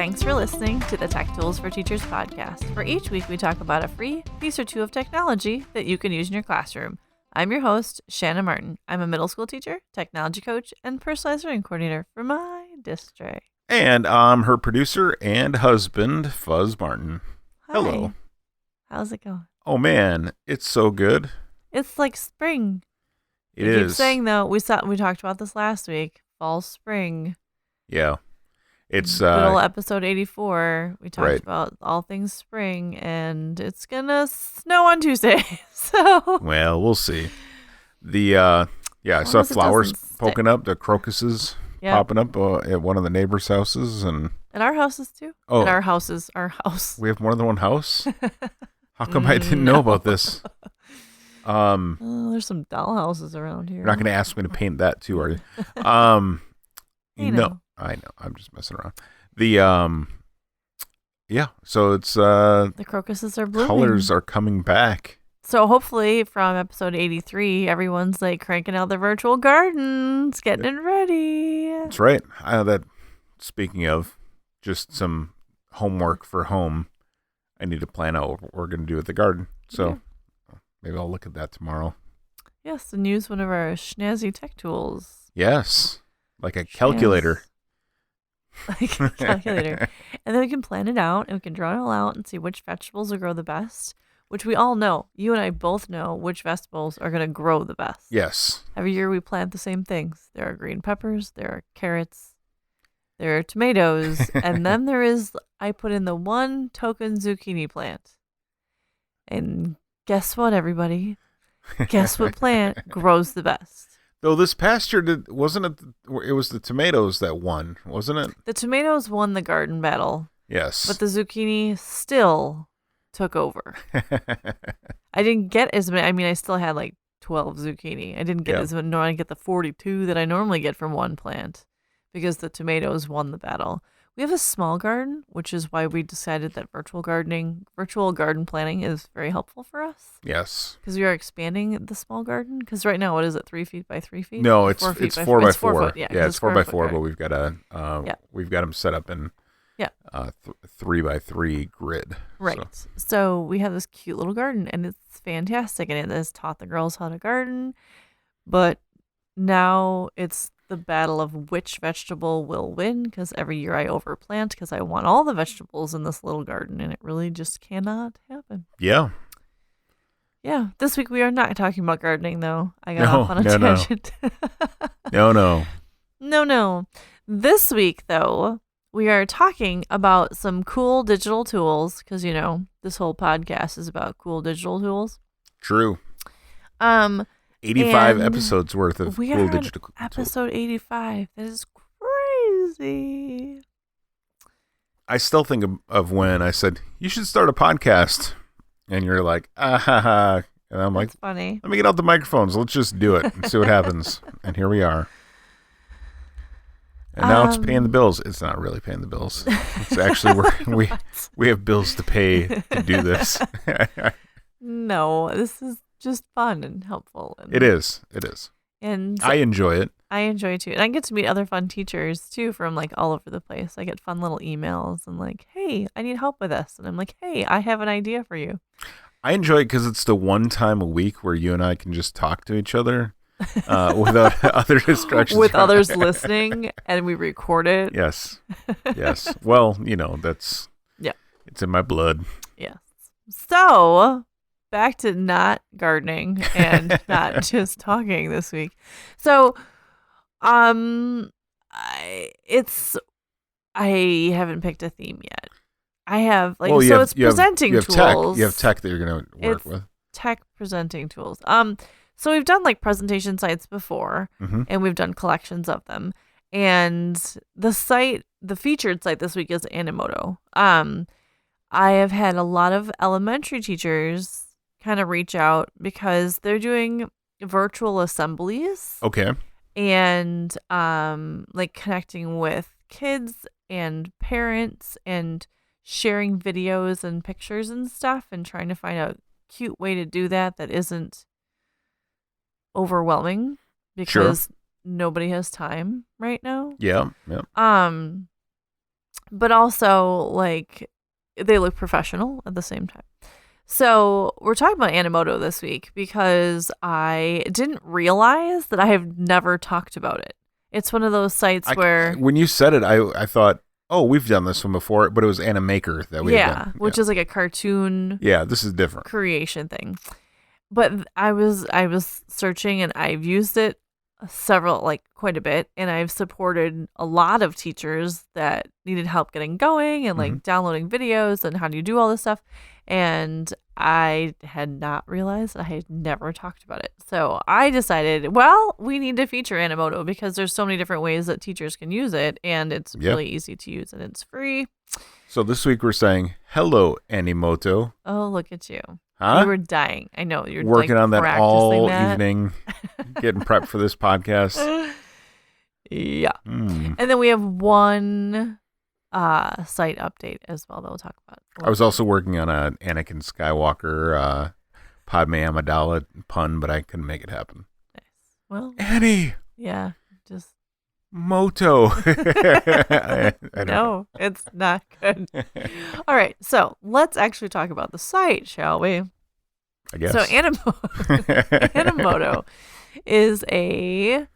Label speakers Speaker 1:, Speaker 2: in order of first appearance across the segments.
Speaker 1: Thanks for listening to the Tech Tools for Teachers podcast, where each week we talk about a free piece or two of technology that you can use in your classroom. I'm your host, Shanna Martin. I'm a middle school teacher, technology coach, and personalized learning coordinator for my district.
Speaker 2: And I'm her producer and husband, Fuzz Martin.
Speaker 1: Hi.
Speaker 2: Hello.
Speaker 1: How's it going?
Speaker 2: Oh, man, it's so good.
Speaker 1: It's like spring.
Speaker 2: It
Speaker 1: I
Speaker 2: is.
Speaker 1: keep saying, though, we talked about this last week, fall, spring.
Speaker 2: Yeah. It's
Speaker 1: good old episode 84. We talked
Speaker 2: right.
Speaker 1: about all things spring, and it's gonna snow on Tuesday. So
Speaker 2: well, we'll see. I saw flowers poking up, the crocuses popping up at one of the neighbors' houses, and
Speaker 1: at our houses too.
Speaker 2: Oh,
Speaker 1: at our house.
Speaker 2: We have more than one house. How come I didn't know about this?
Speaker 1: There's some doll houses around here.
Speaker 2: You're not going to ask me to paint that too, are you? No, I know. I'm just messing around. So it's
Speaker 1: the crocuses are blooming.
Speaker 2: Colors are coming back.
Speaker 1: So hopefully from episode 83, everyone's like cranking out their virtual gardens, getting it ready.
Speaker 2: That's right. Speaking of just some homework for home, I need to plan out what we're going to do with the garden. So maybe I'll look at that tomorrow.
Speaker 1: Yes, and use one of our schnazzy tech tools.
Speaker 2: Yes, like a calculator.
Speaker 1: Like a calculator. And then we can plan it out, and we can draw it all out and see which vegetables will grow the best, which we all know. You and I both know which vegetables are going to grow the best.
Speaker 2: Yes.
Speaker 1: Every year we plant the same things. There are green peppers, there are carrots, there are tomatoes, and then I put in the one token zucchini plant. And guess what, everybody? Guess what plant grows the best?
Speaker 2: Though this past year, it was the tomatoes that won, wasn't it?
Speaker 1: The tomatoes won the garden battle.
Speaker 2: Yes.
Speaker 1: But the zucchini still took over. I didn't get as many. I still had like 12 zucchini. I didn't get as many. No, I didn't get the 42 that I normally get from one plant because the tomatoes won the battle. We have a small garden, which is why we decided that virtual garden planning is very helpful for us.
Speaker 2: Yes.
Speaker 1: Because we are expanding the small garden. Because right now, what is it, 3 feet by 3 feet?
Speaker 2: No, it's 4 by 4.
Speaker 1: Yeah,
Speaker 2: it's 4 by 4, but we've got we've got them set up in 3 by 3 grid.
Speaker 1: Right. So we have this cute little garden, and it's fantastic, and it has taught the girls how to garden. But now it's the battle of which vegetable will win, because every year I overplant because I want all the vegetables in this little garden, and it really just cannot happen.
Speaker 2: Yeah.
Speaker 1: Yeah. This week we are not talking about gardening, though. I got off on a tangent. No. This week, though, we are talking about some cool digital tools, because, this whole podcast is about cool digital tools.
Speaker 2: True. 85 episodes worth of cool digital tools.
Speaker 1: Episode 85. That is crazy.
Speaker 2: I still think of when I said, you should start a podcast. And you're like, ah, ha, ha. And I'm like,
Speaker 1: funny.
Speaker 2: Let me get out the microphones. Let's just do it and see what happens. And here we are. And now it's paying the bills. It's not really paying the bills. It's actually we have bills to pay to do this.
Speaker 1: No, this is just fun and helpful.
Speaker 2: It is. And I enjoy it.
Speaker 1: I enjoy it too. And I get to meet other fun teachers too from like all over the place. I get fun little emails and like, hey, I need help with this. And I'm like, hey, I have an idea for you.
Speaker 2: I enjoy it because it's the one time a week where you and I can just talk to each other without other distractions.
Speaker 1: With others listening, and we record it.
Speaker 2: Yes. Well, that's...
Speaker 1: Yeah.
Speaker 2: It's in my blood.
Speaker 1: Yes. So... back to not gardening and not just talking this week. So, I haven't picked a theme yet. I have it's presenting tools.
Speaker 2: You have tech that you're going to work with.
Speaker 1: Tech presenting tools. So we've done like presentation sites before, and we've done collections of them. And the featured site this week is Animoto. I have had a lot of elementary teachers kind of reach out because they're doing virtual assemblies.
Speaker 2: Okay.
Speaker 1: And like connecting with kids and parents and sharing videos and pictures and stuff and trying to find a cute way to do that isn't overwhelming because nobody has time right now.
Speaker 2: Yeah.
Speaker 1: but also like they look professional at the same time. So we're talking about Animoto this week because I didn't realize that I have never talked about it. It's one of those sites where
Speaker 2: when you said it, I thought, oh, we've done this one before, but it was Animaker that we had done.
Speaker 1: Which is like a cartoon.
Speaker 2: Yeah, this is different
Speaker 1: creation thing. But I was searching and I've used it quite a bit, and I've supported a lot of teachers that needed help getting going and like downloading videos and how do you do all this stuff. And I had not realized I had never talked about it. So I decided, well, we need to feature Animoto because there's so many different ways that teachers can use it, and it's really easy to use and it's free.
Speaker 2: So this week we're saying, hello, Animoto.
Speaker 1: Oh, look at you.
Speaker 2: Huh?
Speaker 1: You were dying. I know. You're
Speaker 2: working on that all evening, getting prepped for this podcast.
Speaker 1: Yeah. And then we have one site update as well that we'll talk about.
Speaker 2: I was also working on an Anakin Skywalker Padme Amidala pun, but I couldn't make it happen.
Speaker 1: Nice. Well,
Speaker 2: Annie.
Speaker 1: Yeah. Just
Speaker 2: Moto.
Speaker 1: No, it's not good. All right, so let's actually talk about the site, shall we?
Speaker 2: I guess.
Speaker 1: So Animoto is a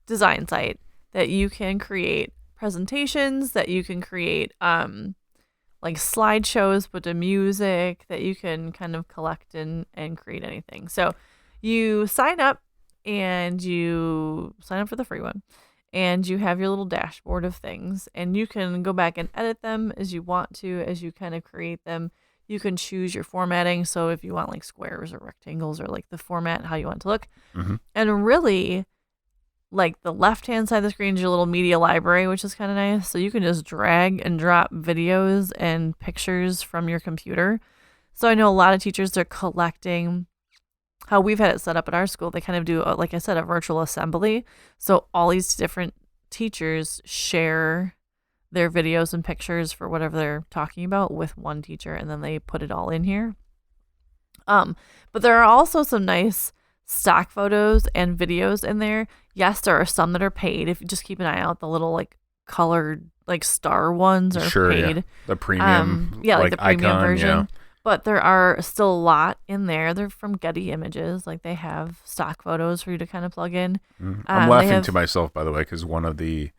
Speaker 1: design site that you can create presentations, that you can create like slideshows with the music, that you can kind of collect and create anything. So you sign up for the free one. And you have your little dashboard of things, and you can go back and edit them as you want to, as you kind of create them. You can choose your formatting. So if you want like squares or rectangles or like the format, how you want it to look. And really, like the left-hand side of the screen is your little media library, which is kind of nice. So you can just drag and drop videos and pictures from your computer. So I know a lot of teachers, they're collecting how we've had it set up at our school. They kind of do, like I said, a virtual assembly. So all these different teachers share their videos and pictures for whatever they're talking about with one teacher, and then they put it all in here. But there are also some nice stock photos and videos in there. Yes, there are some that are paid. If you just keep an eye out, the little like colored like star ones are paid.
Speaker 2: Yeah. The premium,
Speaker 1: like the premium
Speaker 2: icon,
Speaker 1: version.
Speaker 2: Yeah.
Speaker 1: But there are still a lot in there. They're from Getty Images. Like they have stock photos for you to kind of plug in.
Speaker 2: I'm laughing to myself, by the way, because one of the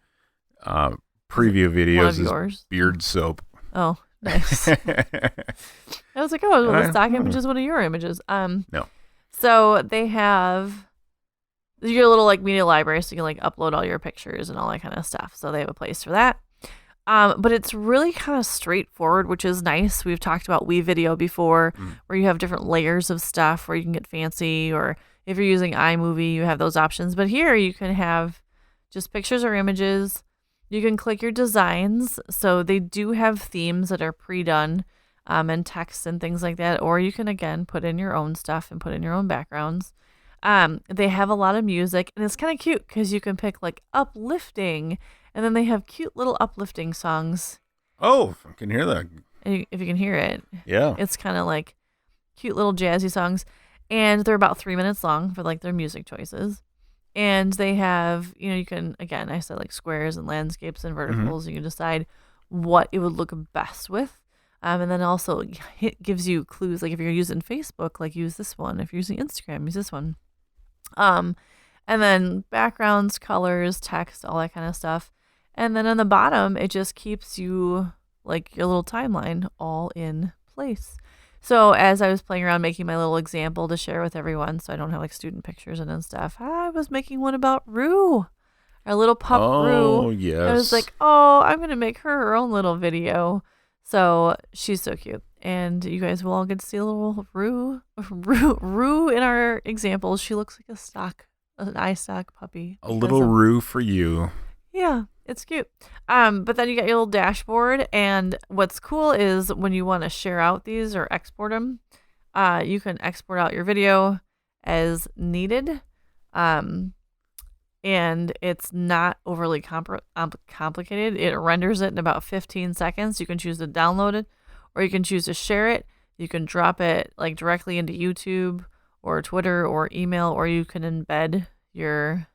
Speaker 2: preview videos is beard soap.
Speaker 1: Oh, nice. I was like, oh, well, the stock image is one of your images.
Speaker 2: No.
Speaker 1: So they have your little like media library, so you can like upload all your pictures and all that kind of stuff. So they have a place for that. But it's really kind of straightforward, which is nice. We've talked about WeVideo before, where you have different layers of stuff where you can get fancy, or if you're using iMovie, you have those options. But here you can have just pictures or images. You can click your designs. So they do have themes that are pre-done and text and things like that. Or you can, again, put in your own stuff and put in your own backgrounds. They have a lot of music, and it's kind of cute because you can pick like uplifting. And then they have cute little uplifting songs.
Speaker 2: Oh, I can hear that.
Speaker 1: If you can hear it.
Speaker 2: Yeah.
Speaker 1: It's kind of like cute little jazzy songs. And they're about 3 minutes long for like their music choices. And they have, you can, again, I said like squares and landscapes and verticals. You can decide what it would look best with. And then also it gives you clues. Like if you're using Facebook, like use this one. If you're using Instagram, use this one. And then backgrounds, colors, text, all that kind of stuff. And then on the bottom, it just keeps you, like, your little timeline all in place. So as I was playing around making my little example to share with everyone, so I don't have, like, student pictures and stuff, I was making one about Rue, our little pup Rue.
Speaker 2: Oh, yes.
Speaker 1: I was like, oh, I'm going to make her own little video. So she's so cute. And you guys will all get to see a little Rue in our examples. She looks like an eye stock puppy.
Speaker 2: A little Rue for you.
Speaker 1: Yeah, it's cute. But then you got your little dashboard, and what's cool is when you want to share out these or export them, you can export out your video as needed. And it's not overly complicated. It renders it in about 15 seconds. You can choose to download it, or you can choose to share it. You can drop it like directly into YouTube or Twitter or email, or you can embed your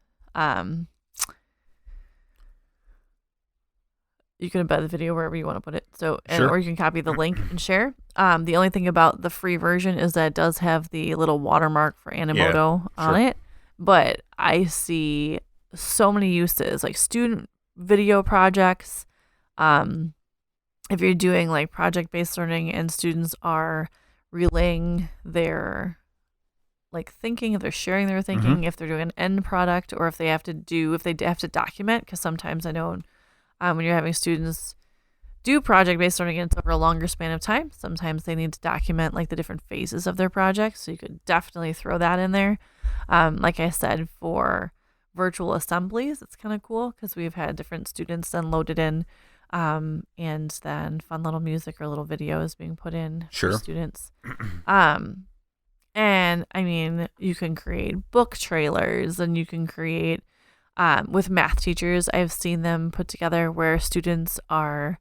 Speaker 1: You can embed the video wherever you want to put it. So,
Speaker 2: Sure.
Speaker 1: or you can copy the link and share. The only thing about the free version is that it does have the little watermark for Animoto on
Speaker 2: sure.
Speaker 1: it. But I see so many uses, like student video projects. If you're doing like project-based learning and students are relaying their like thinking, if they're sharing their thinking, if they're doing an end product, or if they have to document, because sometimes I know when you're having students do project-based learning and it's over a longer span of time, sometimes they need to document like the different phases of their project. So you could definitely throw that in there. Like I said, for virtual assemblies, it's kind of cool because we've had different students then load it in, and then fun little music or little videos being put in for students. And I mean, you can create book trailers, and you can create with math teachers. I've seen them put together where students are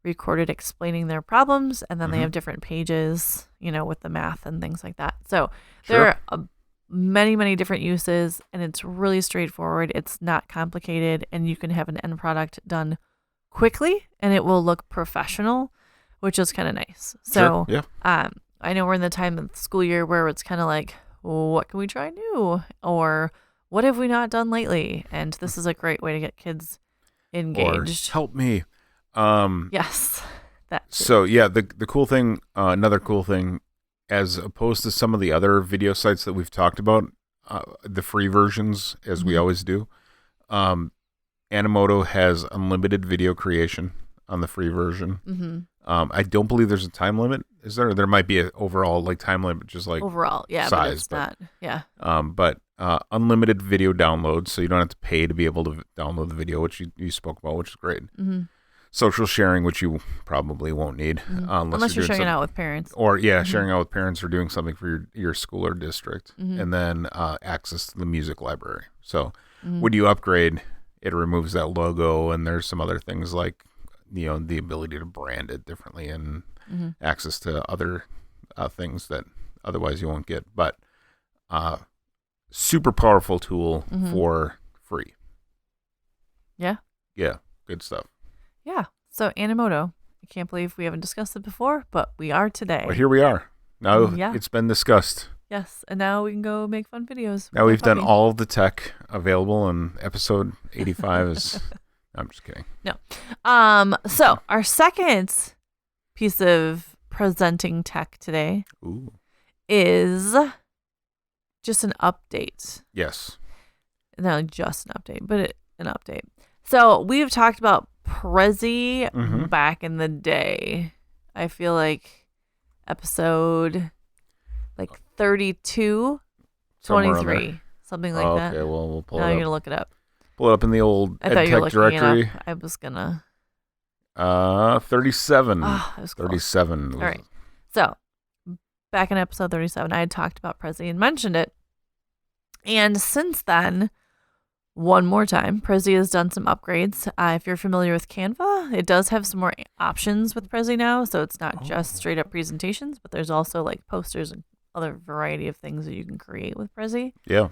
Speaker 1: recorded explaining their problems, and then they have different pages, with the math and things like that. So there are many, many different uses, and it's really straightforward. It's not complicated, and you can have an end product done quickly, and it will look professional, which is kind of nice. So I know we're in the time of the school year where it's kind of like, what can we try new? Or what have we not done lately? And this is a great way to get kids engaged.
Speaker 2: Or help me.
Speaker 1: Yes. That too.
Speaker 2: So yeah, the cool thing, another cool thing, as opposed to some of the other video sites that we've talked about, the free versions, as we always do, Animoto has unlimited video creation on the free version. I don't believe there's a time limit. Is there? There might be an overall like time limit, just like
Speaker 1: overall, yeah,
Speaker 2: size,
Speaker 1: but it's not. Yeah.
Speaker 2: But unlimited video downloads, so you don't have to pay to be able to download the video, which you spoke about, which is great. Social sharing, which you probably won't need
Speaker 1: unless you're sharing it out with parents.
Speaker 2: Or sharing out with parents or doing something for your school or district, and then access to the music library. So when you upgrade, it removes that logo, and there's some other things like the ability to brand it differently and access to other things that otherwise you won't get. But super powerful tool for free.
Speaker 1: Yeah.
Speaker 2: Yeah. Good stuff.
Speaker 1: Yeah. So Animoto, I can't believe we haven't discussed it before, but we are today.
Speaker 2: Well, here we are. Now it's been discussed.
Speaker 1: Yes. And now we can go make fun videos.
Speaker 2: Now we've done all of the tech available, and episode 85 is... I'm just kidding.
Speaker 1: No. So our second piece of presenting tech today is just an update.
Speaker 2: Yes.
Speaker 1: Not just an update, but an update. So we've talked about Prezi back in the day. I feel like episode like 32, 23, something like that.
Speaker 2: Okay, well, we'll pull it
Speaker 1: now
Speaker 2: up.
Speaker 1: You're going to look it up.
Speaker 2: Pull it up in the old EdTech Directory.
Speaker 1: I was going to.
Speaker 2: 37.
Speaker 1: Oh, it was close.
Speaker 2: 37.
Speaker 1: All right. So back in episode 37, I had talked about Prezi and mentioned it. And since then, one more time, Prezi has done some upgrades. If you're familiar with Canva, it does have some more options with Prezi now. So it's not just straight up presentations, but there's also like posters and other variety of things that you can create with Prezi.
Speaker 2: Yeah.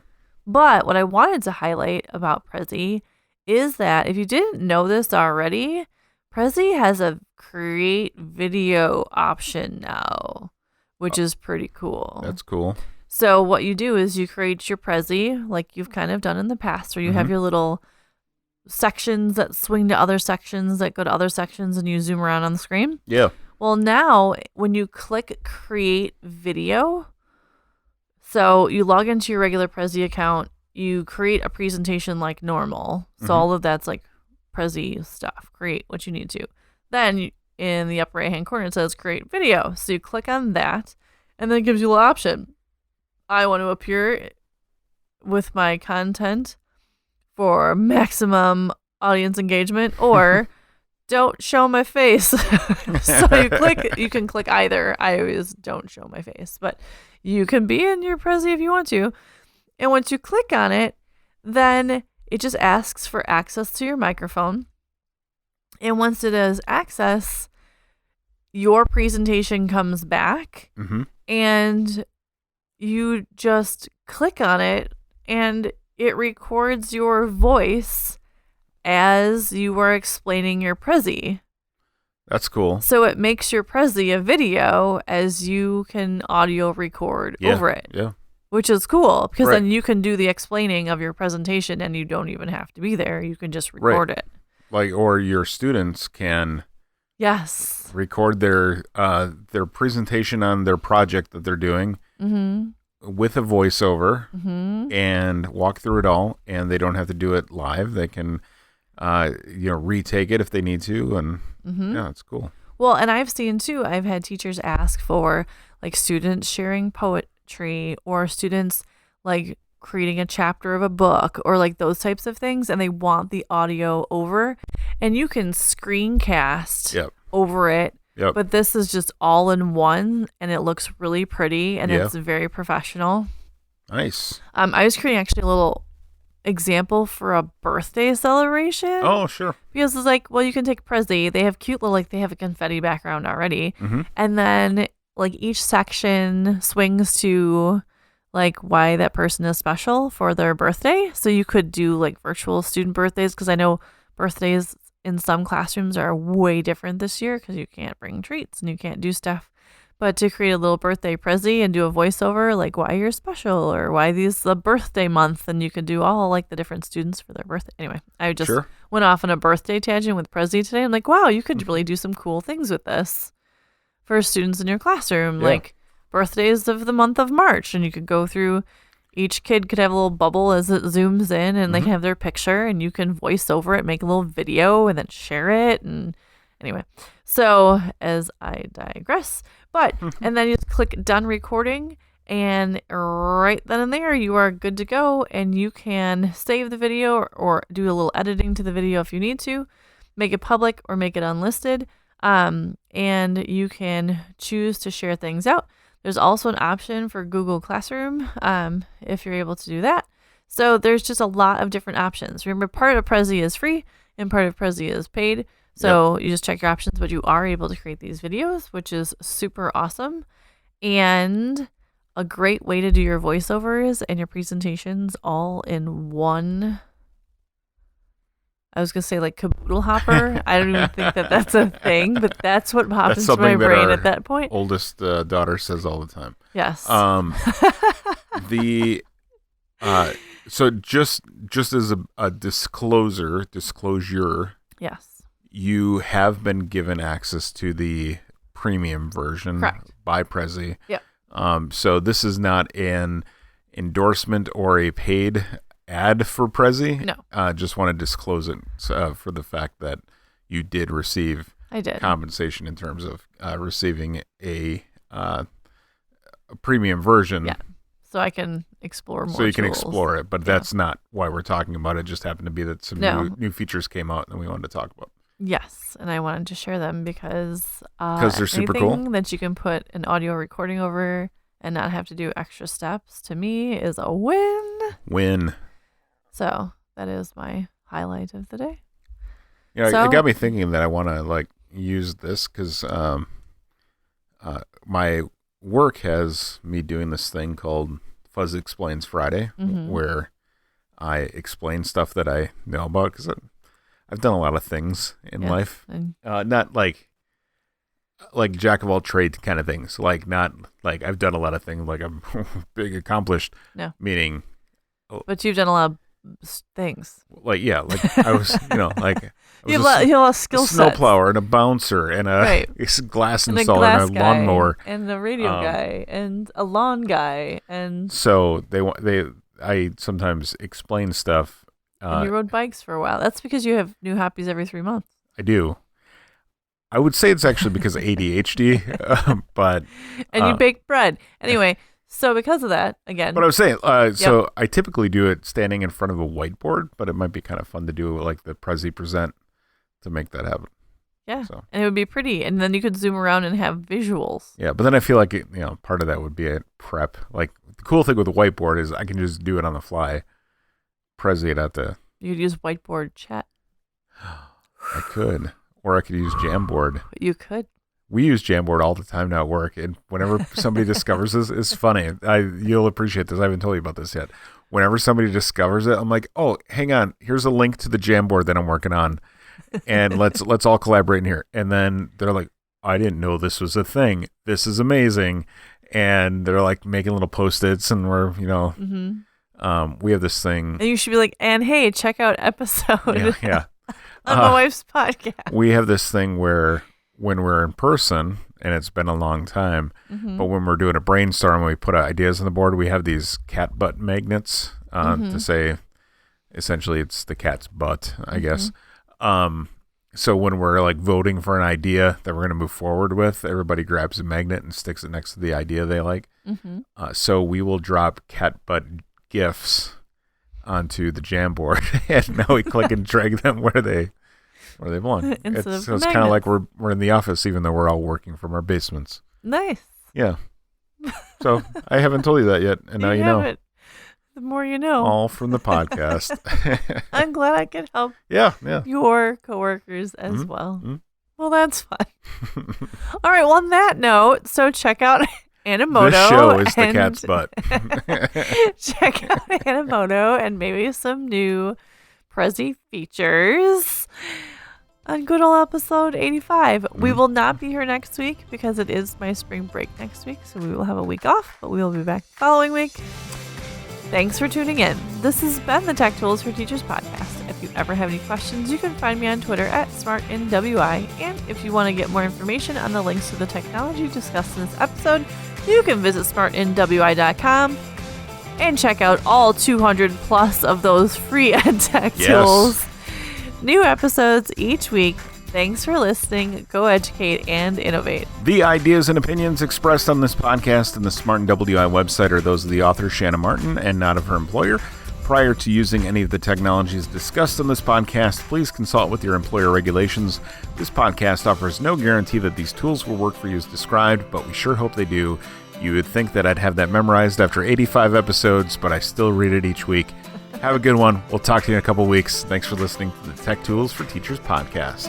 Speaker 1: But what I wanted to highlight about Prezi is that if you didn't know this already, Prezi has a create video option now, which is pretty cool.
Speaker 2: That's cool.
Speaker 1: So what you do is you create your Prezi like you've kind of done in the past, where you have your little sections that swing to other sections that go to other sections, and you zoom around on the screen.
Speaker 2: Yeah.
Speaker 1: Well, now when you click create video, so you log into your regular Prezi account, you create a presentation like normal. So all of that's like Prezi stuff. Create what you need to. Then in the upper right hand corner, it says create video. So you click on that, and then it gives you an option. I want to appear with my content for maximum audience engagement, or don't show my face. So you can click either. I always don't show my face, but you can be in your Prezi if you want to. And once you click on it, then it just asks for access to your microphone. And once it has access, your presentation comes back, and you just click on it, and it records your voice as you are explaining your Prezi.
Speaker 2: That's cool.
Speaker 1: So it makes your Prezi a video as you can audio record over it.
Speaker 2: Yeah.
Speaker 1: Which is cool because then you can do the explaining of your presentation and you don't even have to be there. You can just record it.
Speaker 2: Like, or your students can record their presentation on their project that they're doing with a voiceover and walk through it all, and they don't have to do it live. They can retake it if they need to, and yeah, it's cool.
Speaker 1: Well, and I've seen too, I've had teachers ask for like students sharing poetry or students like creating a chapter of a book or like those types of things, and they want the audio over, and you can screencast over it. But this is just all in one, and it looks really pretty, and it's very professional.
Speaker 2: Nice.
Speaker 1: I was creating actually a little example for a birthday celebration.
Speaker 2: Oh, sure.
Speaker 1: Because it's like, well, you can take Prezi. They have cute little, like, they have a confetti background already. And then, like, each section swings to, like, why that person is special for their birthday. So you could do, like, virtual student birthdays, because I know birthdays in some classrooms are way different this year because you can't bring treats and you can't do stuff. But to create a little birthday Prezi and do a voiceover, like why you're special or why these the birthday month, and you could do all like the different students for their birthday. Anyway, I just went off on a birthday tangent with Prezi today. I'm like, wow, you could really do some cool things with this for students in your classroom, like birthdays of the month of March, and you could go through. Each kid could have a little bubble as it zooms in, and they can have their picture, and you can voice over it, make a little video, and then share it. And anyway, so as I digress, and then you just click done recording, and right then and there, you are good to go, and you can save the video or do a little editing to the video if you need to, make it public or make it unlisted, and you can choose to share things out. There's also an option for Google Classroom if you're able to do that. So there's just a lot of different options. Remember, part of Prezi is free and part of Prezi is paid. So you just check your options, but you are able to create these videos, which is super awesome. And a great way to do your voiceovers and your presentations all in one. I was going to say like caboodle hopper. I don't even think that that's a thing, but that's what pops into my brain at that point.
Speaker 2: Oldest daughter says all the time.
Speaker 1: Yes.
Speaker 2: So just as a disclosure,
Speaker 1: yes,
Speaker 2: you have been given access to the premium version by Prezi.
Speaker 1: Yep.
Speaker 2: So this is not an endorsement or a paid ad for Prezi.
Speaker 1: No.
Speaker 2: Just want to disclose it for the fact that you did receive compensation in terms of receiving a premium version.
Speaker 1: Yeah. So I can explore more.
Speaker 2: So you can
Speaker 1: tools.
Speaker 2: Explore it, but that's not why we're talking about it. It just happened to be that some new features came out and we wanted to talk about.
Speaker 1: Yes, and I wanted to share them because
Speaker 2: they're super cool.
Speaker 1: Anything that you can put an audio recording over and not have to do extra steps, to me, is a win. So that is my highlight of the day.
Speaker 2: Yeah, it got me thinking that I want to like use this because my work has me doing this thing called Fuzz Explains Friday, where I explain stuff that I know about because I've done a lot of things in life, not like jack of all trades kind of things. Like not like I've done a lot of things like I'm big accomplished.
Speaker 1: No,
Speaker 2: meaning.
Speaker 1: But you've done a lot of things.
Speaker 2: Like I was, like
Speaker 1: you have a skill set.
Speaker 2: A snowplower and a bouncer and a glass installer and a lawnmower
Speaker 1: and a radio guy and a lawn guy and.
Speaker 2: So I sometimes explain stuff.
Speaker 1: And you rode bikes for a while. That's because you have new hobbies every 3 months.
Speaker 2: I do. I would say it's actually because of ADHD, but.
Speaker 1: And you bake bread. Anyway. So because of that, again.
Speaker 2: But I was saying, so I typically do it standing in front of a whiteboard, but it might be kind of fun to do like the Prezi Present to make that happen.
Speaker 1: Yeah, and it would be pretty, and then you could zoom around and have visuals.
Speaker 2: Yeah, but then I feel like part of that would be a prep. Like the cool thing with the whiteboard is I can just do it on the fly. Prezi it out to.
Speaker 1: You'd use whiteboard chat.
Speaker 2: I could, or I could use Jamboard.
Speaker 1: You could.
Speaker 2: We use Jamboard all the time now at work, and whenever somebody discovers this, it's funny. You'll appreciate this. I haven't told you about this yet. whenever somebody discovers it, I'm like, oh, hang on, here's a link to the Jamboard that I'm working on, and let's all collaborate in here. And then they're like, I didn't know this was a thing. This is amazing. And they're like making little Post-its, and we're, we have this thing.
Speaker 1: And you should be like, and hey, check out episode
Speaker 2: yeah.
Speaker 1: on my wife's podcast.
Speaker 2: We have this thing where when we're in person, and it's been a long time, but when we're doing a brainstorm, we put ideas on the board, we have these cat butt magnets to say, essentially, it's the cat's butt, I guess. So when we're like voting for an idea that we're going to move forward with, everybody grabs a magnet and sticks it next to the idea they like. So we will drop cat butt GIFs onto the Jamboard, and now we click and drag them where they belong. It's kind of like we're in the office, even though we're all working from our basements.
Speaker 1: Nice.
Speaker 2: Yeah. So I haven't told you that yet, and now you know.
Speaker 1: The more you know.
Speaker 2: All from the podcast.
Speaker 1: I'm glad I could help.
Speaker 2: Yeah.
Speaker 1: Your coworkers as well. Well, that's fun. All right. Well, on that note, so check out Animoto.
Speaker 2: This show is the cat's butt.
Speaker 1: Check out Animoto and maybe some new Prezi features on good old episode 85. We will not be here next week because it is my spring break next week, so we will have a week off, but we will be back the following week. Thanks for tuning in. This has been the Tech Tools for Teachers podcast. If you ever have any questions, you can find me on Twitter at smartnwi. And if you want to get more information on the links to the technology discussed in this episode, you can visit smartnwi.com and check out all 200 plus of those free EdTech tools. New episodes each week. Thanks for listening. Go educate and innovate.
Speaker 2: The ideas and opinions expressed on this podcast and the Smart and WI website are those of the author, Shanna Martin, and not of her employer. Prior to using any of the technologies discussed on this podcast, please consult with your employer regulations. This podcast offers no guarantee that these tools will work for you as described, but we sure hope they do. You would think that I'd have that memorized after 85 episodes, but I still read it each week. Have a good one. We'll talk to you in a couple weeks. Thanks for listening to the Tech Tools for Teachers podcast.